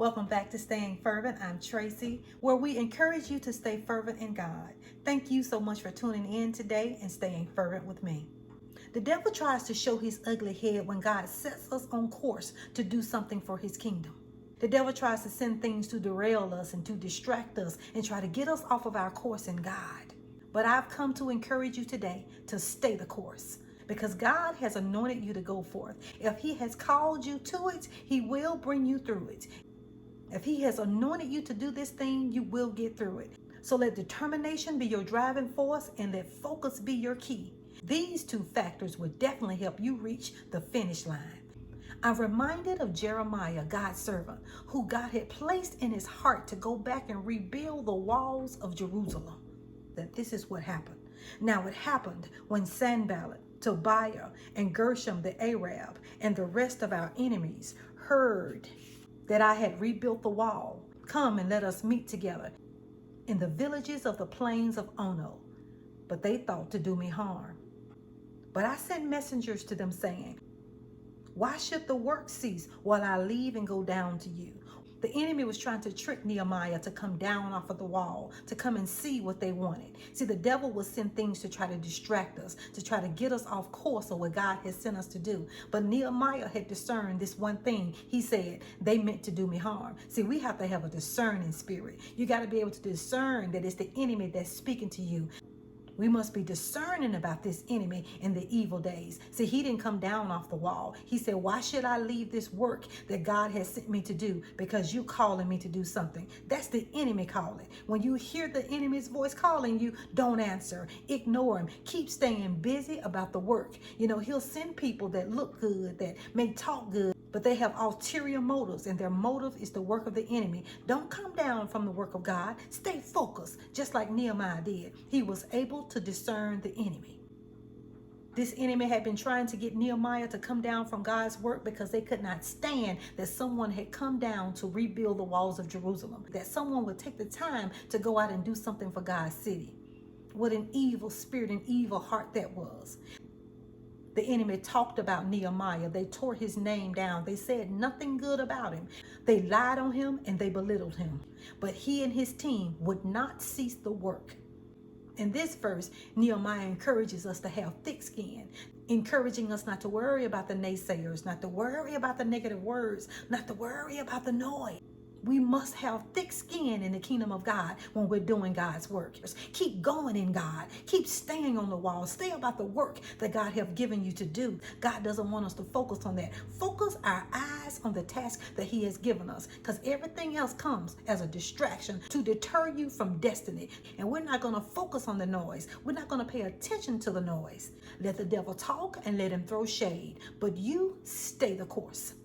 Welcome back to Staying Fervent. I'm Tracy, where we encourage you to stay fervent in God. Thank you so much for tuning in today and staying fervent with me. The devil tries to show his ugly head when God sets us on course to do something for his kingdom. The devil tries to send things to derail us and to distract us and try to get us off of our course in God. But I've come to encourage you today to stay the course, because God has anointed you to go forth. If he has called you to it, he will bring you through it. If he has anointed you to do this thing, you will get through it. So let determination be your driving force and let focus be your key. These two factors will definitely help you reach the finish line. I'm reminded of Jeremiah, God's servant, who God had placed in his heart to go back and rebuild the walls of Jerusalem. That this is what happened. Now it happened when Sanballat, Tobiah, and Gershom the Arab, and the rest of our enemies heard that I had rebuilt the wall. Come and let us meet together in the villages of the plains of Ono. But they thought to do me harm. But I sent messengers to them saying, why should the work cease while I leave and go down to you? The enemy was trying to trick Nehemiah to come down off of the wall, to come and see what they wanted. See, the devil will send things to try to distract us, to try to get us off course of what God has sent us to do. But Nehemiah had discerned this one thing. He said, they meant to do me harm. See, we have to have a discerning spirit. You got to be able to discern that it's the enemy that's speaking to you. We must be discerning about this enemy in the evil days. See, he didn't come down off the wall. He said, why should I leave this work that God has sent me to do? Because you calling me to do something. That's the enemy calling. When you hear the enemy's voice calling you, don't answer. Ignore him. Keep staying busy about the work. You know, he'll send people that look good, that may talk good, but they have ulterior motives, and their motive is the work of the enemy. Don't come down from the work of God. Stay focused, just like Nehemiah did. He was able to discern the enemy. This enemy had been trying to get Nehemiah to come down from God's work because they could not stand that someone had come down to rebuild the walls of Jerusalem, that someone would take the time to go out and do something for God's city. What an evil spirit and evil heart that was. The enemy talked about Nehemiah. They tore his name down. They said nothing good about him. They lied on him and they belittled him. But he and his team would not cease the work. In this verse, Nehemiah encourages us to have thick skin, encouraging us not to worry about the naysayers, not to worry about the negative words, not to worry about the noise. We must have thick skin in the kingdom of God when we're doing God's work. Keep going in God. Keep staying on the wall. Stay about the work that God has given you to do. God doesn't want us to focus on that. Focus our eyes on the task that he has given us, because everything else comes as a distraction to deter you from destiny. And we're not going to focus on the noise. We're not going to pay attention to the noise. Let the devil talk and let him throw shade, but you stay the course.